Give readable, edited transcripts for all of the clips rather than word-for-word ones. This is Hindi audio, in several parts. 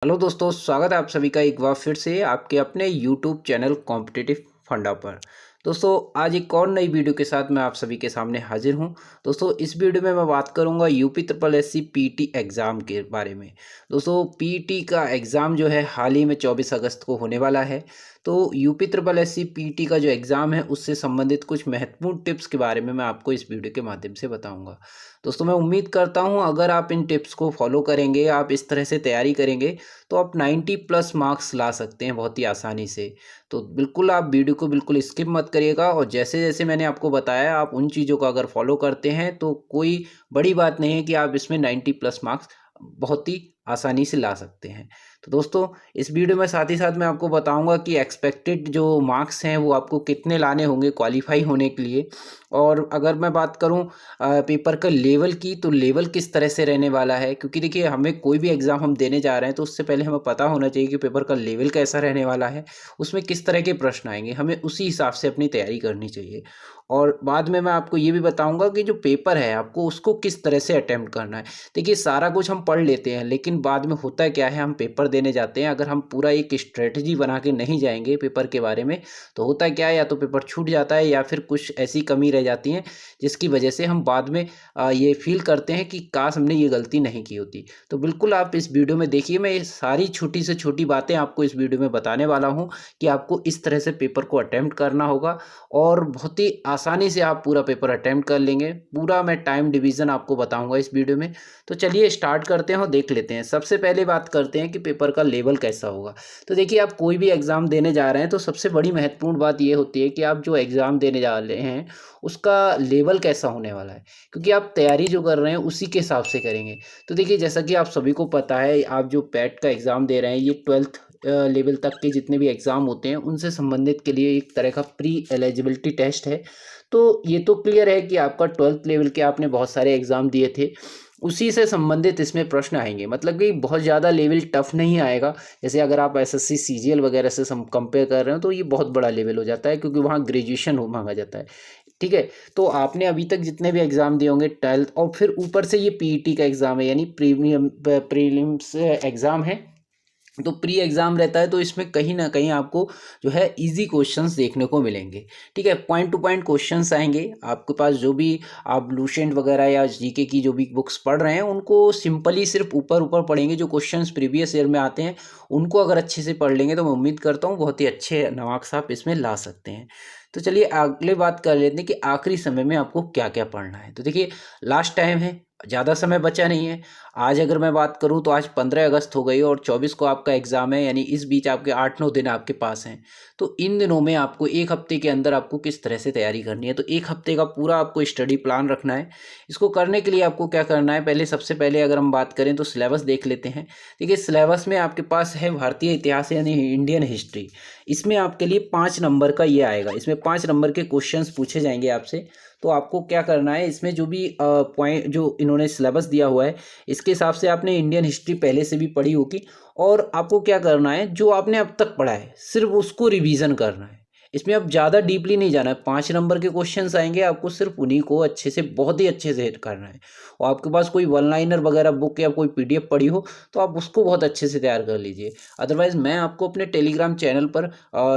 हेलो दोस्तों, स्वागत है आप सभी का एक बार फिर से आपके अपने यूट्यूब चैनल कॉम्पिटिटिव फंडा पर। दोस्तों, आज एक और नई वीडियो के साथ मैं आप सभी के सामने हाजिर हूं। दोस्तों, इस वीडियो में मैं बात करूंगा UP triple SC PT exam के बारे में। दोस्तों, पीटी का एग्ज़ाम जो है हाल ही में 24 अगस्त को होने वाला है। तो यूपी ट्रिपल एससी पीटी का जो एग्ज़ाम है उससे संबंधित कुछ महत्वपूर्ण टिप्स के बारे में मैं आपको इस वीडियो के माध्यम से बताऊँगा। दोस्तों, मैं उम्मीद करता हूँ अगर आप इन टिप्स को फॉलो करेंगे, आप इस तरह से तैयारी करेंगे तो आप 90 प्लस मार्क्स ला सकते हैं बहुत ही आसानी से। तो बिल्कुल आप वीडियो को बिल्कुल स्किप मत करिएगा और जैसे-जैसे मैंने आपको बताया आप उन चीज़ों को अगर फॉलो करते हैं तो कोई बड़ी बात नहीं है कि आप इसमें 90 प्लस मार्क्स बहुत ही आसानी से ला सकते हैं। तो दोस्तों, इस वीडियो में साथ ही साथ मैं आपको बताऊँगा कि एक्सपेक्टेड जो मार्क्स हैं वो आपको कितने लाने होंगे क्वालीफाई होने के लिए। और अगर मैं बात करूँ पेपर का लेवल की, तो लेवल किस तरह से रहने वाला है, क्योंकि देखिए हमें कोई भी एग्ज़ाम हम देने जा रहे हैं तो उससे पहले हमें पता होना चाहिए कि पेपर का लेवल कैसा रहने वाला है, उसमें किस तरह के प्रश्न आएँगे, हमें उसी हिसाब से अपनी तैयारी करनी चाहिए। और बाद में मैं आपको ये भी बताऊँगा कि जो पेपर है आपको उसको किस तरह से अटेम्प्ट करना है। देखिए सारा कुछ हम पढ़ लेते हैं लेकिन बाद में होता क्या है, हम पेपर देने जाते हैं, अगर हम पूरा एक स्ट्रेटजी बना के नहीं जाएँगे पेपर के बारे में, तो होता क्या है, या तो पेपर छूट जाता है या फिर कुछ ऐसी कमी रह जाती है जिसकी वजह से हम बाद में ये फ़ील करते हैं कि काश हमने ये गलती नहीं की होती। तो बिल्कुल आप इस वीडियो में देखिए, मैं ये सारी छोटी से छोटी बातें आपको इस वीडियो में बताने वाला हूँ कि आपको इस तरह से पेपर को अटेम्प्ट करना होगा और बहुत ही आसानी से आप पूरा पेपर अटेम्प्ट कर लेंगे। पूरा मैं टाइम डिवीज़न आपको बताऊँगा इस वीडियो में। तो चलिए स्टार्ट करते हैं और देख लेते हैं। सबसे पहले बात करते हैं कि पेपर का लेवल कैसा होगा। तो देखिए आप कोई भी एग्ज़ाम देने जा रहे हैं तो सबसे बड़ी महत्वपूर्ण बात ये होती है कि आप जो एग्ज़ाम देने जा रहे हैं उसका लेवल कैसा होने वाला है, क्योंकि आप तैयारी जो कर रहे हैं उसी के हिसाब से करेंगे। तो देखिए जैसा कि आप सभी को पता है, आप जो पैट का एग्ज़ाम दे रहे हैं ये 12th लेवल तक के जितने भी एग्ज़ाम होते हैं उनसे संबंधित के लिए एक तरह का प्री एलिजिबिलिटी टेस्ट है। तो ये तो क्लियर है कि आपका 12th लेवल के आपने बहुत सारे एग्ज़ाम दिए थे, उसी से संबंधित इसमें प्रश्न आएँगे। मतलब कि बहुत ज़्यादा लेवल टफ नहीं आएगा। जैसे अगर आप एसएससी सीजीएल वगैरह से सम कंपेयर कर रहे हो तो ये बहुत बड़ा लेवल हो जाता है, क्योंकि वहाँ ग्रेजुएशन हो माँगा जाता है। ठीक है? तो आपने अभी तक जितने भी एग्ज़ाम दिए होंगे 12th, और फिर ऊपर से ये पीईटी का एग्ज़ाम है, यानी प्रीलिम्स एग्ज़ाम है। तो प्री एग्ज़ाम रहता है तो इसमें कहीं न कहीं आपको जो है ईज़ी क्वेश्चंस देखने को मिलेंगे। ठीक है? पॉइंट टू पॉइंट क्वेश्चंस आएँगे। आपके पास जो भी आप लुसेंट वगैरह या जीके की जो भी बुक्स पढ़ रहे हैं उनको सिंपली सिर्फ़ ऊपर-ऊपर पढ़ेंगे। जो क्वेश्चंस प्रीवियस ईयर में आते हैं उनको अगर अच्छे से पढ़ लेंगे तो मैं उम्मीद करता हूँ बहुत ही अच्छे मार्क्स आप इसमें ला सकते हैं। तो चलिए अगले बात कर लेते हैं कि आखिरी समय में आपको क्या-क्या पढ़ना है। तो देखिए लास्ट टाइम है, ज़्यादा समय बचा नहीं है। आज अगर मैं बात करूँ तो आज 15 अगस्त हो गई और 24 को आपका एग्ज़ाम है, यानी इस बीच आपके 8-9 दिन आपके पास हैं। तो इन दिनों में आपको 1 हफ़्ते के अंदर आपको किस तरह से तैयारी करनी है, तो 1 हफ़्ते का पूरा आपको स्टडी प्लान रखना है। इसको करने के लिए आपको क्या करना है, पहले सबसे पहले अगर हम बात करें तो सिलेबस देख लेते हैं। देखिए सिलेबस में आपके पास है भारतीय इतिहास यानी इंडियन हिस्ट्री। इसमें आपके लिए 5 नंबर का ये आएगा। इसमें 5 नंबर के क्वेश्चंस पूछे जाएँगे आपसे। तो आपको क्या करना है, इसमें जो भी पॉइंट जो इन्होंने सिलेबस दिया हुआ है इसके हिसाब से आपने इंडियन हिस्ट्री पहले से भी पढ़ी होगी, और आपको क्या करना है, जो आपने अब तक पढ़ा है सिर्फ उसको रिवीजन करना है। इसमें अब ज़्यादा डीपली नहीं जाना है। 5 नंबर के क्वेश्चंस आएंगे, आपको सिर्फ उन्हीं को अच्छे से, बहुत ही अच्छे से हिट करना है। और आपके पास कोई वन लाइनर वगैरह बुक या कोई पीडीएफ पड़ी हो तो आप उसको बहुत अच्छे से तैयार कर लीजिए। अदरवाइज़ मैं आपको अपने टेलीग्राम चैनल पर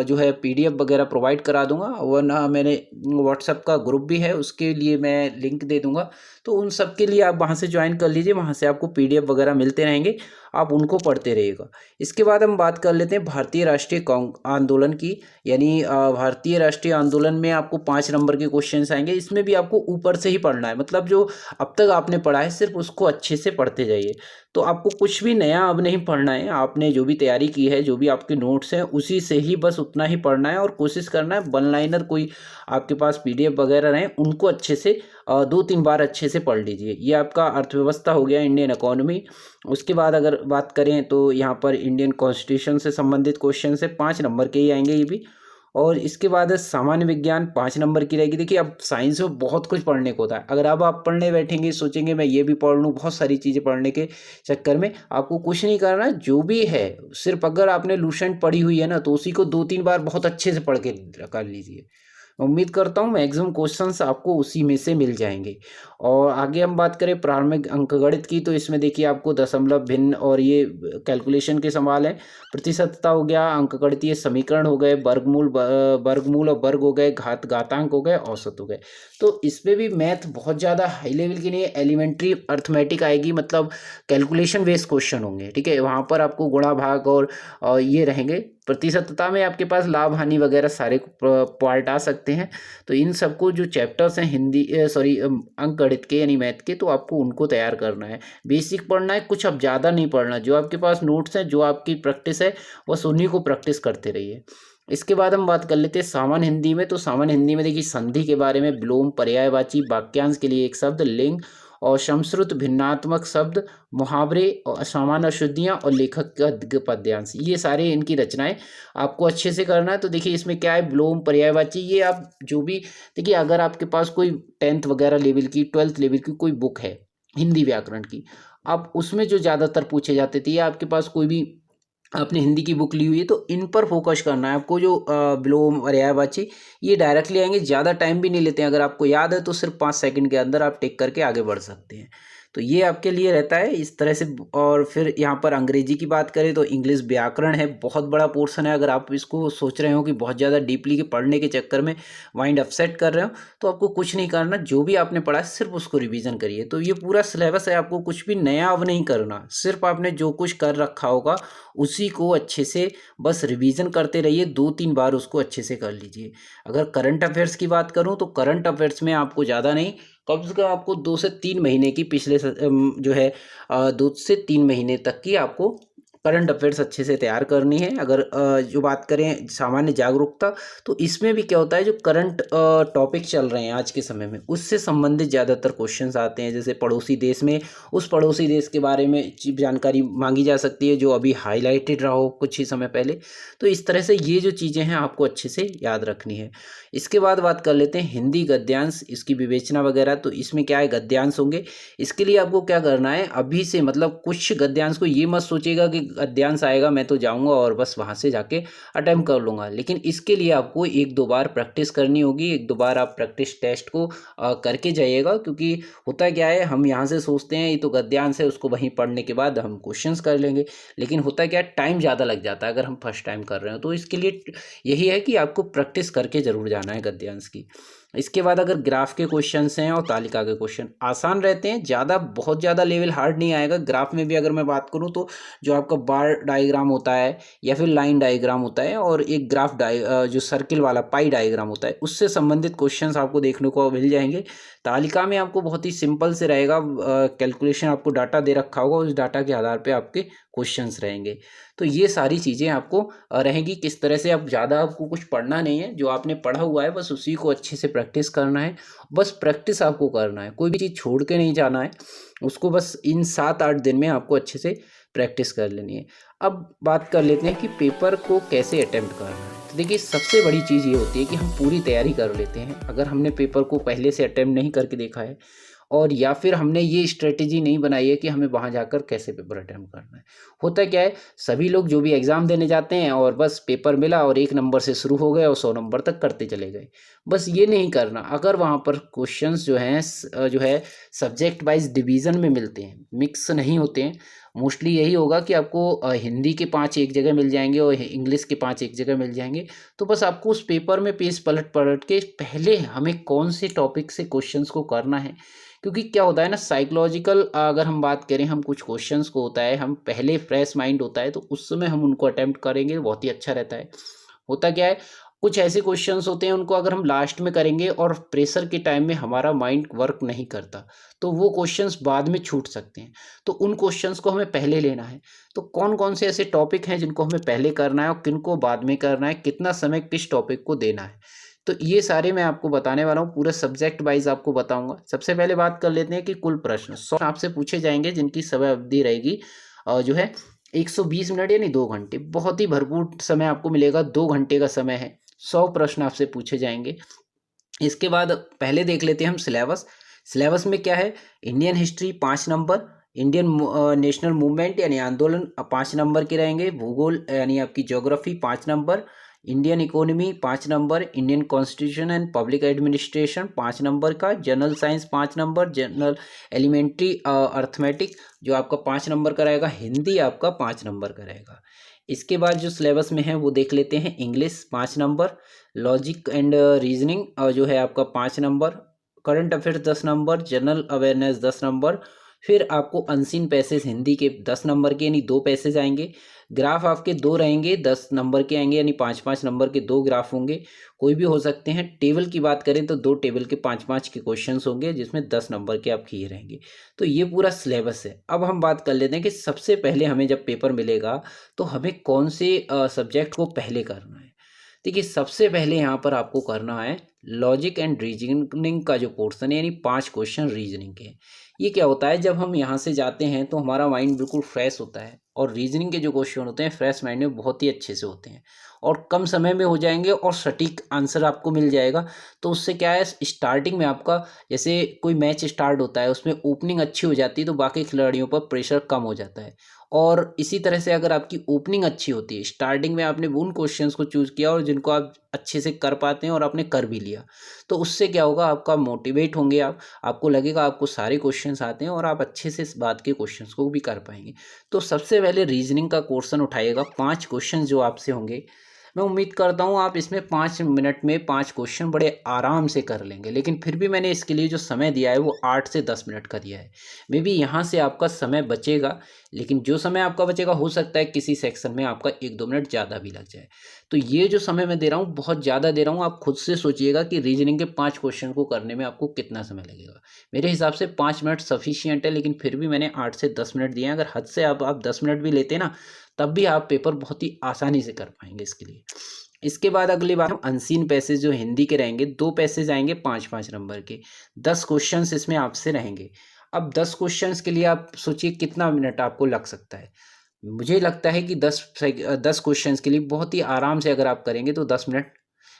जो है पीडीएफ वगैरह प्रोवाइड करा दूंगा, वरना मैंने व्हाट्सएप का ग्रुप भी है उसके लिए मैं लिंक दे दूंगा। तो उन सब के लिए आप वहाँ से ज्वाइन कर लीजिए, वहाँ से आपको पीडीएफ वगैरह मिलते रहेंगे, आप उनको पढ़ते रहिएगा। इसके बाद हम बात कर लेते हैं भारतीय राष्ट्रीय आंदोलन की, यानी भारतीय राष्ट्रीय आंदोलन में आपको 5 नंबर के क्वेश्चंस आएंगे। इसमें भी आपको ऊपर से ही पढ़ना है, मतलब जो अब तक आपने पढ़ा है सिर्फ उसको अच्छे से पढ़ते जाइए। तो आपको कुछ भी नया अब नहीं पढ़ना है, आपने जो भी तैयारी की है, जो भी आपके नोट्स हैं उसी से ही बस उतना ही पढ़ना है, और कोशिश करना है वन लाइनर कोई आपके पास पीडीएफ वगैरह रहें उनको अच्छे से 2-3 बार अच्छे से पढ़ लीजिए। ये आपका अर्थव्यवस्था हो गया, इंडियन इकोनॉमी। उसके बाद अगर बात करें तो यहाँ पर इंडियन कॉन्स्टिट्यूशन से संबंधित क्वेश्चन है, 5 नंबर के ही आएंगे ये भी। और इसके बाद है सामान्य विज्ञान, 5 नंबर की रहेगी। देखिए अब साइंस में बहुत कुछ पढ़ने को होता है, अगर अब आप पढ़ने बैठेंगे सोचेंगे मैं ये भी पढ़ लूँ, बहुत सारी चीज़ें पढ़ने के चक्कर में आपको कुछ नहीं करना है। जो भी है सिर्फ अगर आपने लुसेंट पढ़ी हुई है ना तो उसी को 2-3 बार बहुत अच्छे से पढ़ के कर लीजिए। उम्मीद करता हूँ मैक्सिमम क्वेश्चंस आपको उसी में से मिल जाएंगे। और आगे हम बात करें प्रारंभिक अंकगणित की, तो इसमें देखिए आपको दशमलव, भिन्न और ये कैलकुलेशन के सवाल हैं। प्रतिशतता हो गया, अंकगणितीय समीकरण हो गए, वर्गमूल और वर्ग हो गए, घातांक हो गए, औसत हो गए। तो इसमें भी मैथ बहुत ज़्यादा हाई लेवल की नहीं है, एलिमेंट्री अर्थमेटिक आएगी, मतलब कैलकुलेशन बेस्ड क्वेश्चन होंगे, ठीक है। वहाँ पर आपको गुणा भाग और ये रहेंगे। प्रतिशतता में आपके पास लाभ हानि वगैरह सारे पार्ट आ सकते हैं। तो इन सबको जो चैप्टर्स हैं हिंदी अंक गणित के यानी मैथ के, तो आपको उनको तैयार करना है, बेसिक पढ़ना है, कुछ अब ज़्यादा नहीं पढ़ना। जो आपके पास नोट्स हैं, जो आपकी प्रैक्टिस है, बस उन्हीं को प्रैक्टिस करते रहिए। इसके बाद हम बात कर लेते हैं सामान्य हिंदी में। तो सामान्य हिंदी में देखिए संधि के बारे में, विलोम, पर्यायवाची, वाक्यांश के लिए एक शब्द, लिंग और समश्रुत भिन्नात्मक शब्द, मुहावरे और सामान्य अशुद्धियाँ और लेखक का पद्यांश, ये सारे इनकी रचनाएं आपको अच्छे से करना है। तो देखिए इसमें क्या है, विलोम, पर्यायवाची, ये आप जो भी देखिए, अगर आपके पास कोई 10th वगैरह लेवल की, 12th लेवल की कोई बुक है हिंदी व्याकरण की, आप उसमें जो ज़्यादातर पूछे जाते थे, या आपके पास कोई भी आपने हिंदी की बुक ली हुई है, तो इन पर फोकस करना है आपको। जो विलोम, पर्यायवाची, ये डायरेक्टली आएंगे, ज़्यादा टाइम भी नहीं लेते हैं। अगर आपको याद है तो सिर्फ 5 सेकंड के अंदर आप टिक करके आगे बढ़ सकते हैं। तो ये आपके लिए रहता है इस तरह से। और फिर यहाँ पर अंग्रेजी की बात करें तो इंग्लिश व्याकरण है, बहुत बड़ा पोर्शन है। अगर आप इसको सोच रहे हो कि बहुत ज़्यादा डीपली के पढ़ने के चक्कर में माइंड अपसेट कर रहे हो, तो आपको कुछ नहीं करना, जो भी आपने पढ़ा है सिर्फ उसको रिवीजन करिए। तो ये पूरा सिलेबस है, आपको कुछ भी नया अब नहीं करना, सिर्फ आपने जो कुछ कर रखा होगा उसी को अच्छे से बस रिवीजन करते रहिए, 2-3 बार उसको अच्छे से कर लीजिए। अगर करंट अफेयर्स की बात करूं तो करंट अफेयर्स में आपको ज़्यादा नहीं, कम से कम आपको 2 से 3 महीने की जो है 2 से 3 महीने तक की आपको करंट अफेयर्स अच्छे से तैयार करनी है। अगर जो बात करें सामान्य जागरूकता, तो इसमें भी क्या होता है, जो करंट टॉपिक चल रहे हैं आज के समय में, उससे संबंधित ज़्यादातर क्वेश्चंस आते हैं। जैसे पड़ोसी देश में, उस पड़ोसी देश के बारे में जानकारी मांगी जा सकती है, जो अभी हाईलाइटेड रहा हो कुछ ही समय पहले। तो इस तरह से ये जो चीज़ें हैं आपको अच्छे से याद रखनी है। इसके बाद बात कर लेते हैं हिंदी गद्यांश, इसकी विवेचना वगैरह। तो इसमें क्या है, गद्यांश होंगे। इसके लिए आपको क्या करना है, अभी से मतलब कुछ गद्यांश को ये मत सोचिएगा कि गद्यांश आएगा मैं तो जाऊंगा और बस वहां से जाके अटेम्प्ट कर लूंगा, लेकिन इसके लिए आपको 1-2 बार प्रैक्टिस करनी होगी। 1-2 बार आप प्रैक्टिस टेस्ट को करके जाइएगा, क्योंकि होता क्या है, हम यहाँ से सोचते हैं ये तो गद्यांश है, उसको वहीं पढ़ने के बाद हम क्वेश्चंस कर लेंगे, लेकिन होता क्या है, टाइम ज़्यादा लग जाता है अगर हम फर्स्ट टाइम कर रहे हो। तो इसके लिए यही है कि आपको प्रैक्टिस करके जरूर जाना है गद्यांश की। इसके बाद अगर ग्राफ के क्वेश्चंस हैं और तालिका के क्वेश्चन आसान रहते हैं, ज़्यादा बहुत ज़्यादा लेवल हार्ड नहीं आएगा। ग्राफ में भी अगर मैं बात करूं तो जो आपका बार डायग्राम होता है या फिर लाइन डायग्राम होता है, और एक जो सर्किल वाला पाई डायग्राम होता है, उससे संबंधित क्वेश्चंस आपको देखने को मिल जाएंगे। तालिका में आपको बहुत ही सिंपल से रहेगा, कैलकुलेशन आपको डाटा दे रखा होगा, उस डाटा के आधार पर आपके क्वेश्चंस रहेंगे। तो ये सारी चीज़ें आपको रहेंगी। किस तरह से, आप ज़्यादा आपको कुछ पढ़ना नहीं है, जो आपने पढ़ा हुआ है बस उसी को अच्छे से प्रैक्टिस करना है। बस प्रैक्टिस आपको करना है, कोई भी चीज़ छोड़ के नहीं जाना है उसको। बस इन 7-8 दिन में आपको अच्छे से प्रैक्टिस कर लेनी है। अब बात कर लेते हैं कि पेपर को कैसे अटेम्प्ट करना है। तो देखिए सबसे बड़ी चीज़ ये होती है कि हम पूरी तैयारी कर लेते हैं। अगर हमने पेपर को पहले से अटेम्प्ट नहीं करके देखा है, और या फिर हमने ये स्ट्रेटेजी नहीं बनाई है कि हमें वहाँ जाकर कैसे पेपर अटेम्प्ट करना है। होता क्या है, सभी लोग जो भी एग्ज़ाम देने जाते हैं और बस पेपर मिला और 1 नंबर से शुरू हो गए और 100 नंबर तक करते चले गए। बस ये नहीं करना। अगर वहाँ पर क्वेश्चंस जो हैं जो है सब्जेक्ट वाइज डिवीज़न में मिलते हैं, मिक्स नहीं होते हैं। मोस्टली यही होगा कि आपको हिंदी के 5 एक जगह मिल जाएंगे और इंग्लिश के 5 एक जगह मिल जाएंगे। तो बस आपको उस पेपर में पेज पलट पलट के पहले हमें कौन से टॉपिक से क्वेश्चंस को करना है, क्योंकि क्या होता है ना, साइकोलॉजिकल अगर हम बात करें, हम कुछ क्वेश्चंस को होता है, हम पहले फ्रेश माइंड होता है तो उस समय हम उनको अटेम्प्ट करेंगे, बहुत ही अच्छा रहता है। होता क्या है, कुछ ऐसे क्वेश्चंस होते हैं उनको अगर हम लास्ट में करेंगे और प्रेशर के टाइम में हमारा माइंड वर्क नहीं करता, तो वो क्वेश्चंस बाद में छूट सकते हैं। तो उन क्वेश्चंस को हमें पहले लेना है। तो कौन कौन से ऐसे टॉपिक हैं जिनको हमें पहले करना है और किनको बाद में करना है, कितना समय किस टॉपिक को देना है, तो ये सारे मैं आपको बताने वाला हूँ। पूरे सब्जेक्ट वाइज आपको बताऊंगा। सबसे पहले बात कर लेते हैं कि कुल प्रश्न 100 आपसे पूछे जाएंगे, जिनकी समय अवधि रहेगी जो है 120 मिनट यानी 2 घंटे। बहुत ही भरपूर समय आपको मिलेगा, 2 घंटे का समय है, 100 प्रश्न आपसे पूछे जाएंगे। इसके बाद पहले देख लेते हैं हम सिलेबस। सिलेबस में क्या है, Indian history 5 number, Indian national movement यानी आंदोलन 5 नंबर के रहेंगे, भूगोल यानी आपकी geography 5 number, Indian economy 5 number, Indian constitution and public administration 5 number का, general science 5 number, general elementary arithmetic जो आपका 5 नंबर का रहेगा, हिंदी आपका 5 नंबर का रहेगा। इसके बाद जो सिलेबस में है वो देख लेते हैं। English 5 number, logic and reasoning जो है आपका 5 number, current affairs 10 number, general awareness 10 number, फिर आपको अनसीन पैसेज हिंदी के 10 नंबर के यानी 2 पैसेज आएंगे। ग्राफ आपके 2 रहेंगे, 10 नंबर के आएंगे यानी 5-5 नंबर के 2 ग्राफ होंगे, कोई भी हो सकते हैं। टेबल की बात करें तो 2 टेबल के 5-5 के क्वेश्चंस होंगे जिसमें 10 नंबर के आपके ये रहेंगे। तो ये पूरा सिलेबस है। अब हम बात कर लेते हैं कि सबसे पहले हमें जब पेपर मिलेगा तो हमें कौन से सब्जेक्ट को पहले करना है। देखिए सबसे पहले यहाँ पर आपको करना है लॉजिक एंड रीजनिंग का जो पोर्शन है यानी 5 क्वेश्चन रीजनिंग के। ये क्या होता है, जब हम यहाँ से जाते हैं तो हमारा माइंड बिल्कुल फ्रेश होता है और रीजनिंग के जो क्वेश्चन होते हैं फ्रेश माइंड में बहुत ही अच्छे से होते हैं और कम समय में हो जाएंगे और सटीक आंसर आपको मिल जाएगा। तो उससे क्या है, स्टार्टिंग में आपका जैसे कोई मैच स्टार्ट होता है उसमें ओपनिंग अच्छी हो जाती है तो बाकी खिलाड़ियों पर प्रेशर कम हो जाता है। और इसी तरह से अगर आपकी ओपनिंग अच्छी होती है, स्टार्टिंग में आपने उन क्वेश्चंस को चूज़ किया और जिनको आप अच्छे से कर पाते हैं और आपने कर भी लिया, तो उससे क्या होगा, आपका मोटिवेट होंगे आप, आपको लगेगा आपको सारे क्वेश्चंस आते हैं और आप अच्छे से इस बात के क्वेश्चंस को भी कर पाएंगे। तो सबसे पहले रीजनिंग का क्वेश्चन उठाइएगा, 5 क्वेश्चन जो आपसे होंगे। मैं उम्मीद करता हूँ आप इसमें 5 मिनट में 5 क्वेश्चन बड़े आराम से कर लेंगे, लेकिन फिर भी मैंने इसके लिए जो समय दिया है वो 8 से 10 मिनट का दिया है। मे बी यहाँ से आपका समय बचेगा, लेकिन जो समय आपका बचेगा हो सकता है किसी सेक्शन में आपका 1-2 मिनट ज़्यादा भी लग जाए। तो ये जो समय मैं दे रहा हूँ बहुत ज़्यादा दे रहा हूँ, आप खुद से सोचिएगा कि रीजनिंग के 5 क्वेश्चन को करने में आपको कितना समय लगेगा। मेरे हिसाब से 5 मिनट सफिशियंट है, लेकिन फिर भी मैंने 8 से 10 मिनट दिए हैं। अगर हद से आप 10 मिनट भी लेते ना, तब भी आप पेपर बहुत ही आसानी से कर पाएंगे इसके लिए। इसके बाद अगली बात, हम अनसीन पैसेज जो हिंदी के रहेंगे, 2 पैसेज आएंगे 5-5 नंबर के, 10 क्वेश्चंस इसमें आपसे रहेंगे। अब 10 क्वेश्चंस के लिए आप सोचिए कितना मिनट आपको लग सकता है। मुझे लगता है कि 10 क्वेश्चंस के लिए बहुत ही आराम से अगर आप करेंगे तो 10 मिनट,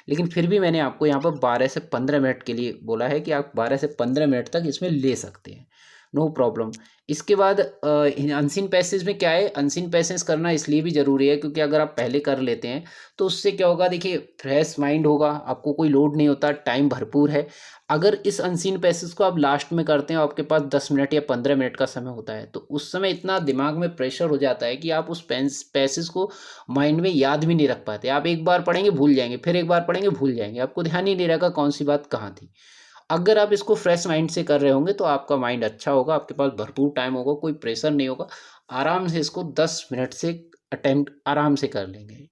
लेकिन फिर भी मैंने आपको यहाँ पर 12 से 15 मिनट के लिए बोला है कि आप 12 से 15 मिनट तक इसमें ले सकते हैं, नो प्रॉब्लम। इसके बाद अनसीन पैसेज में क्या है, अनसीन पैसेज करना इसलिए भी ज़रूरी है क्योंकि अगर आप पहले कर लेते हैं तो उससे क्या होगा, देखिए फ्रेश माइंड होगा, आपको कोई लोड नहीं होता, टाइम भरपूर है। अगर इस अनसीन पैसेज को आप लास्ट में करते हैं, आपके पास 10 मिनट या 15 मिनट का समय होता है, तो उस समय इतना दिमाग में प्रेशर हो जाता है कि आप उस पैसेज को माइंड में याद भी नहीं रख पाते। आप एक बार पढ़ेंगे भूल जाएंगे, फिर एक बार पढ़ेंगे भूल जाएंगे, आपको ध्यान ही नहीं रहेगा कौन सी बात कहाँ थी। अगर आप इसको फ्रेश माइंड से कर रहे होंगे तो आपका माइंड अच्छा होगा, आपके पास भरपूर टाइम होगा, कोई प्रेशर नहीं होगा, आराम से इसको 10 मिनट से अटेम्प्ट आराम से कर लेंगे।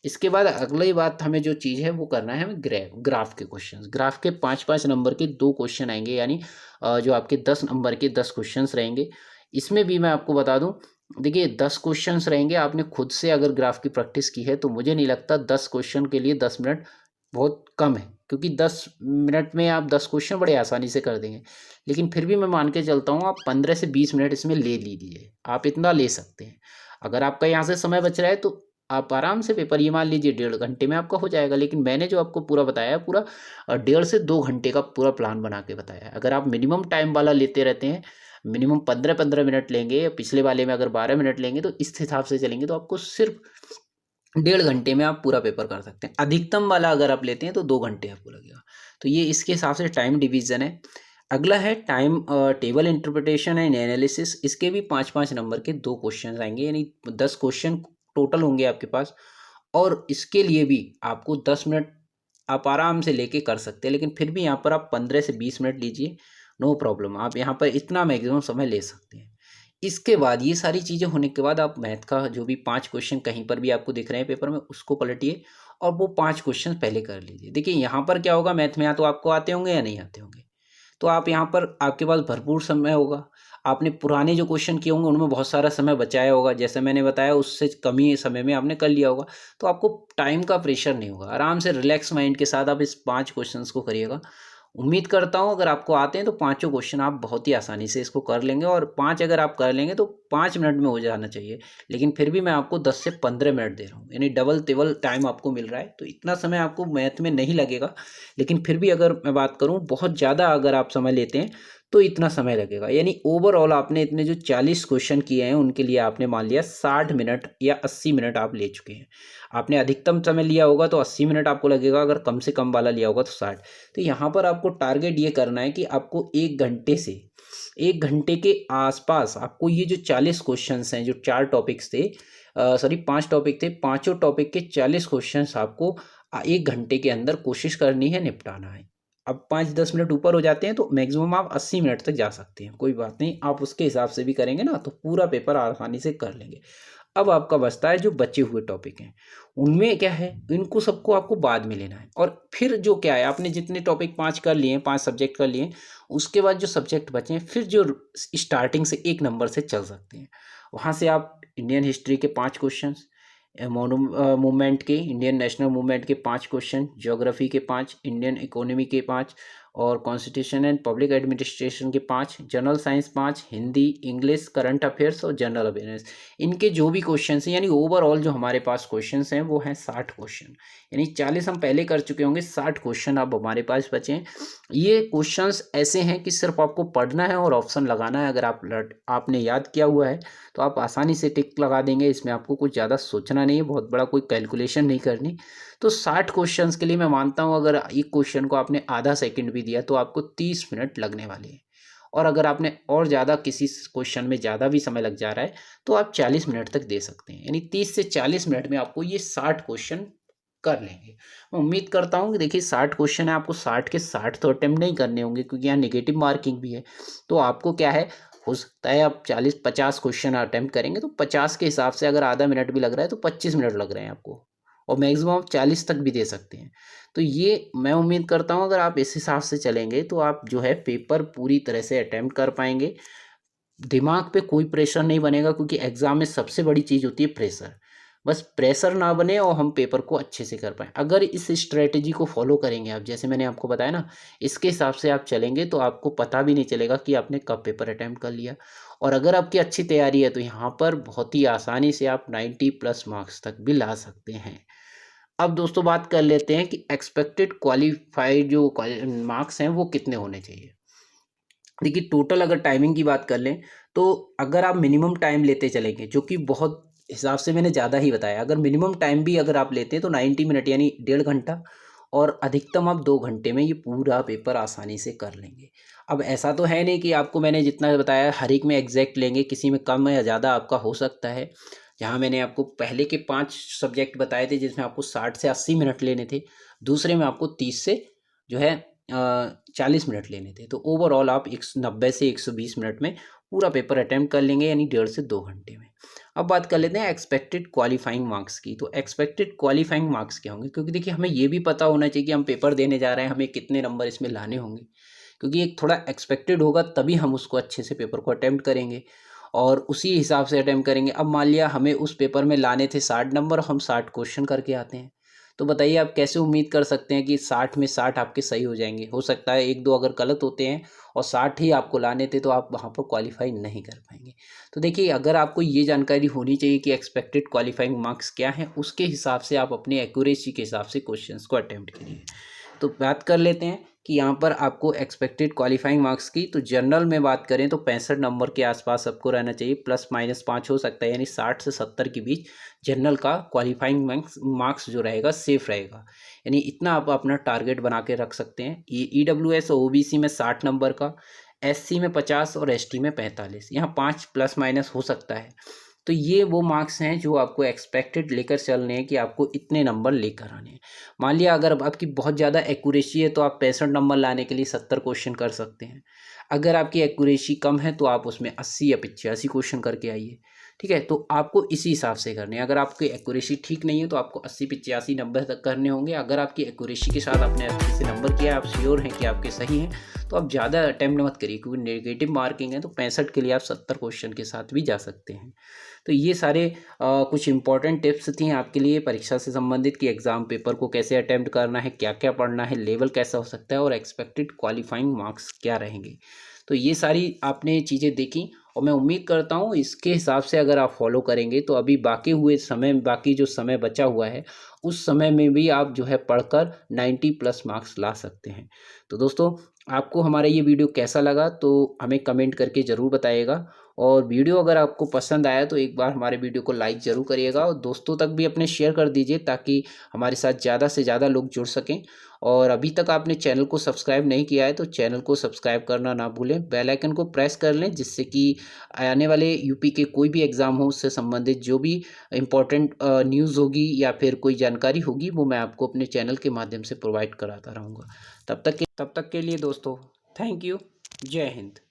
इसके बाद अगली बात हमें जो चीज़ है वो करना है, हमें ग्राफ के क्वेश्चंस, ग्राफ के 5-5 नंबर के 2 क्वेश्चन आएंगे, यानी जो आपके 10 नंबर के 10 क्वेश्चंस रहेंगे। इसमें भी मैं आपको बता दूं, देखिए 10 क्वेश्चंस रहेंगे, आपने खुद से अगर ग्राफ की प्रैक्टिस की है तो मुझे नहीं लगता 10 क्वेश्चन के लिए 10 मिनट बहुत कम है, क्योंकि 10 मिनट में आप 10 क्वेश्चन बड़े आसानी से कर देंगे। लेकिन फिर भी मैं मान के चलता हूँ आप 15 से 20 मिनट इसमें ले लीजिए, आप इतना ले सकते हैं। अगर आपका यहाँ से समय बच रहा है तो आप आराम से पेपर, ये मान लीजिए 1.5 घंटे में आपका हो जाएगा। लेकिन मैंने जो आपको पूरा बताया है, पूरा 1.5 से 2 घंटे का पूरा प्लान बना के बताया है। अगर आप मिनिमम टाइम वाला लेते रहते हैं, मिनिमम 15-15 मिनट लेंगे, पिछले वाले में अगर 12 मिनट लेंगे, तो इस हिसाब से चलेंगे तो आपको सिर्फ 1.5 घंटे में आप पूरा पेपर कर सकते हैं। अधिकतम वाला अगर आप लेते हैं तो 2 घंटे आपको लगेगा। तो ये इसके हिसाब से टाइम डिवीजन है। अगला है time table interpretation and analysis. इसके भी 5-5 नंबर के 2 क्वेश्चन आएंगे, यानी 10 क्वेश्चन टोटल होंगे आपके पास, और इसके लिए भी आपको 10 मिनट आप आराम से लेके कर सकते हैं। लेकिन फिर भी यहाँ पर आप 15 से 20 मिनट लीजिए, नो प्रॉब्लम, आप यहाँ पर इतना मैक्सिमम समय ले सकते हैं। इसके बाद ये सारी चीज़ें होने के बाद आप मैथ का जो भी 5 क्वेश्चन कहीं पर भी आपको दिख रहे हैं पेपर में, उसको पलटिए और वो 5 क्वेश्चन पहले कर लीजिए। देखिए यहाँ पर क्या होगा, मैथ में या तो आपको आते होंगे या नहीं आते होंगे, तो आप यहाँ पर आपके पास भरपूर समय होगा। आपने पुराने जो क्वेश्चन किए होंगे उनमें बहुत सारा समय बचाया होगा, जैसे मैंने बताया उससे कम ही समय में आपने कर लिया होगा, तो आपको टाइम का प्रेशर नहीं होगा। आराम से रिलैक्स माइंड के साथ आप इस 5 क्वेश्चंस को करिएगा। उम्मीद करता हूँ अगर आपको आते हैं तो पाँचों क्वेश्चन आप बहुत ही आसानी से इसको कर लेंगे, और 5 अगर आप कर लेंगे तो 5 मिनट में हो जाना चाहिए। लेकिन फिर भी मैं आपको 10 से 15 मिनट दे रहा हूँ, यानी डबल टेबल टाइम आपको मिल रहा है, तो इतना समय आपको मैथ में नहीं लगेगा। लेकिन फिर भी अगर मैं बात करूँ बहुत ज़्यादा अगर आप समय लेते हैं तो इतना समय लगेगा। यानी ओवरऑल आपने इतने जो 40 क्वेश्चन किए हैं उनके लिए आपने मान लिया 60 मिनट या 80 मिनट आप ले चुके हैं। आपने अधिकतम समय लिया होगा तो 80 मिनट आपको लगेगा, अगर कम से कम वाला लिया होगा तो 60। तो यहाँ पर आपको टारगेट ये करना है कि आपको 1 के आसपास आपको ये जो 40 क्वेश्चन हैं, जो 4 टॉपिक्स थे, सॉरी 5 टॉपिक थे, पाँचों टॉपिक के 40 क्वेश्चन आपको 1 घंटे के अंदर कोशिश करनी है, निपटाना है। अब 5-10 मिनट ऊपर हो जाते हैं तो मैक्सिमम आप 80 मिनट तक जा सकते हैं, कोई बात नहीं। आप उसके हिसाब से भी करेंगे ना तो पूरा पेपर आसानी से कर लेंगे। अब आपका बचता है जो बचे हुए टॉपिक हैं, उनमें क्या है, इनको सबको आपको बाद में लेना है। और फिर जो क्या है, आपने जितने टॉपिक 5 कर लिए हैं, 5 सब्जेक्ट कर लिए हैं, उसके बाद जो सब्जेक्ट बचे हैं, फिर जो स्टार्टिंग से 1 नंबर से चल सकते हैं। वहाँ से आप इंडियन हिस्ट्री के 5 क्वेश्चंस, मूवमेंट के, इंडियन नेशनल मूवमेंट के 5 क्वेश्चन, ज्योग्राफी के 5, इंडियन इकोनॉमी के 5, और कॉन्स्टिट्यूशन एंड पब्लिक एडमिनिस्ट्रेशन के 5, general science 5, Hindi, English, current affairs और जनरल अवेयरनेस, इनके जो भी क्वेश्चन हैं, यानी ओवरऑल जो हमारे पास क्वेश्चन हैं वो हैं 60 क्वेश्चन। यानी 40 हम पहले कर चुके होंगे, 60 क्वेश्चन अब हमारे पास बचे हैं। ये क्वेश्चंस ऐसे हैं कि सिर्फ आपको पढ़ना है और ऑप्शन लगाना है। अगर आपने याद किया हुआ है तो आप आसानी से टिक लगा देंगे, इसमें आपको कुछ ज़्यादा सोचना नहीं है, बहुत बड़ा कोई कैलकुलेशन नहीं करनी। तो 60 क्वेश्चंस के लिए मैं मानता हूँ अगर एक क्वेश्चन को आपने आधा सेकंड भी दिया तो आपको 30 मिनट लगने वाले हैं। और अगर आपने और ज़्यादा किसी क्वेश्चन में ज़्यादा भी समय लग जा रहा है तो आप 40 मिनट तक दे सकते हैं। यानी 30 से 40 मिनट में आपको ये 60 क्वेश्चन कर लेंगे। मैं उम्मीद करता हूँ कि देखिए 60 क्वेश्चन है, आपको 60 के 60 तो अटेम्प्ट नहीं करने होंगे क्योंकि यहाँ नेगेटिव मार्किंग भी है। तो आपको क्या है, हो सकता है आप 40-50 क्वेश्चन अटेम्प्ट करेंगे तो 50 के हिसाब से अगर आधा मिनट भी लग रहा है तो 25 मिनट लग रहे हैं आपको, और मैक्सिमम आप 40 तक भी दे सकते हैं। तो ये मैं उम्मीद करता हूँ अगर आप इस हिसाब से चलेंगे तो आप जो है पेपर पूरी तरह से अटेम्प्ट कर पाएंगे। दिमाग पे कोई प्रेशर नहीं बनेगा क्योंकि एग्ज़ाम में सबसे बड़ी चीज़ होती है प्रेशर। बस प्रेशर ना बने और हम पेपर को अच्छे से कर पाएँ। अगर इस स्ट्रैटेजी को फ़ॉलो करेंगे आप, जैसे मैंने आपको बताया ना, इसके हिसाब से आप चलेंगे तो आपको पता भी नहीं चलेगा कि आपने कब पेपर अटेम्प्ट कर लिया। और अगर आपकी अच्छी तैयारी है तो यहाँ पर बहुत ही आसानी से आप 90 प्लस मार्क्स तक भी ला सकते हैं। अब दोस्तों बात कर लेते हैं कि एक्सपेक्टेड क्वालिफाइड जो मार्क्स हैं वो कितने होने चाहिए। देखिए टोटल अगर टाइमिंग की बात कर लें तो अगर आप मिनिमम टाइम लेते चलेंगे, जो कि बहुत हिसाब से मैंने ज़्यादा ही बताया, अगर मिनिमम टाइम भी अगर आप लेते हैं तो 90 मिनट यानी 1.5 घंटा, और अधिकतम आप 2 घंटे में ये पूरा पेपर आसानी से कर लेंगे। अब ऐसा तो है नहीं कि आपको मैंने जितना बताया हर एक में एग्जैक्ट लेंगे, किसी में कम या ज़्यादा आपका हो सकता है। जहाँ मैंने आपको पहले के 5 सब्जेक्ट बताए थे जिसमें आपको 60 से 80 मिनट लेने थे, दूसरे में आपको 30 से जो है 40 मिनट लेने थे। तो ओवरऑल आप 90 से 120 मिनट में पूरा पेपर अटेम्प्ट कर लेंगे, यानी 1.5 से 2 घंटे में। अब बात कर लेते हैं एक्सपेक्टेड क्वालिफाइंग मार्क्स की। तो एक्सपेक्टेड क्वालिफाइंग मार्क्स क्या होंगे, क्योंकि देखिए हमें ये भी पता होना चाहिए कि हम पेपर देने जा रहे हैं, हमें कितने नंबर इसमें लाने होंगे, क्योंकि एक थोड़ा एक्सपेक्टेड होगा तभी हम उसको अच्छे से पेपर को अटेम्प्ट करेंगे और उसी हिसाब से अटेम्प्ट करेंगे। अब मान लिया हमें उस पेपर में लाने थे 60 नंबर, हम 60 क्वेश्चन करके आते हैं, तो बताइए आप कैसे उम्मीद कर सकते हैं कि 60 में 60 आपके सही हो जाएंगे। हो सकता है 1-2 अगर गलत होते हैं और 60 ही आपको लाने थे तो आप वहाँ पर क्वालिफाई नहीं कर पाएंगे। तो देखिए अगर आपको ये जानकारी होनी चाहिए कि एक्सपेक्टेड क्वालिफाइंग मार्क्स क्या हैं, उसके हिसाब से आप अपनी एक्यूरेसी के हिसाब से क्वेश्चंस को अटेम्प्ट करिए। तो बात कर लेते हैं कि यहाँ पर आपको एक्सपेक्टेड क्वालिफाइंग मार्क्स की, तो जनरल में बात करें तो 65 नंबर के आसपास आपको रहना चाहिए, +-5 हो सकता है, यानी 60 से 70 के बीच जनरल का क्वालिफाइंग मार्क्स जो रहेगा सेफ रहेगा। यानी इतना आप अपना टारगेट बना के रख सकते हैं। EWS और OBC में 60 नंबर का, SC में 50 और ST में 45, यहाँ 5 ± हो सकता है। तो ये वो मार्क्स हैं जो आपको एक्सपेक्टेड लेकर चलने हैं कि आपको इतने नंबर लेकर आने हैं। मान लिया अगर आपकी बहुत ज़्यादा एक्यूरेसी है तो आप 65 नंबर लाने के लिए 70 क्वेश्चन कर सकते हैं। अगर आपकी एक्यूरेसी कम है तो आप उसमें 80 या 85 क्वेश्चन करके आइए। ठीक है, तो आपको इसी हिसाब से करने हैं। अगर आपकी एक्यूरेसी ठीक नहीं है तो आपको 80, 85, 90 तक करने होंगे। अगर आपकी एक्यूरेसी के साथ आपने अच्छे से नंबर किया, आप श्योर हैं कि आपके सही हैं, तो आप ज़्यादा अटेम्प्ट मत करिए, क्योंकि नेगेटिव मार्किंग है तो 65 के लिए आप 70 क्वेश्चन के साथ भी जा सकते हैं। तो ये सारे कुछ इंपॉर्टेंट टिप्स थी आपके लिए परीक्षा से संबंधित कि एग्ज़ाम पेपर को कैसे अटेम्प्ट करना है, क्या क्या पढ़ना है, लेवल कैसा हो सकता है और एक्सपेक्टेड क्वालिफाइंग मार्क्स क्या रहेंगे। तो ये सारी आपने चीज़ें देखी और मैं उम्मीद करता हूँ इसके हिसाब से अगर आप फॉलो करेंगे तो अभी बाकी जो समय बचा हुआ है उस समय में भी आप जो है पढ़कर 90 प्लस मार्क्स ला सकते हैं। तो दोस्तों आपको हमारा ये वीडियो कैसा लगा तो हमें कमेंट करके ज़रूर बताइएगा। और वीडियो अगर आपको पसंद आया तो एक बार हमारे वीडियो को लाइक ज़रूर करिएगा और दोस्तों तक भी अपने शेयर कर दीजिए ताकि हमारे साथ ज़्यादा से ज़्यादा लोग जुड़ सकें। और अभी तक आपने चैनल को सब्सक्राइब नहीं किया है तो चैनल को सब्सक्राइब करना ना भूलें, बेल आइकन को प्रेस कर लें जिससे कि आने वाले यूपी के कोई भी एग्ज़ाम हो उससे संबंधित जो भी इम्पोर्टेंट न्यूज़ होगी या फिर कोई जानकारी होगी वो मैं आपको अपने चैनल के माध्यम से प्रोवाइड कराता रहूँगा। तब तक के लिए दोस्तों थैंक यू। जय हिंद।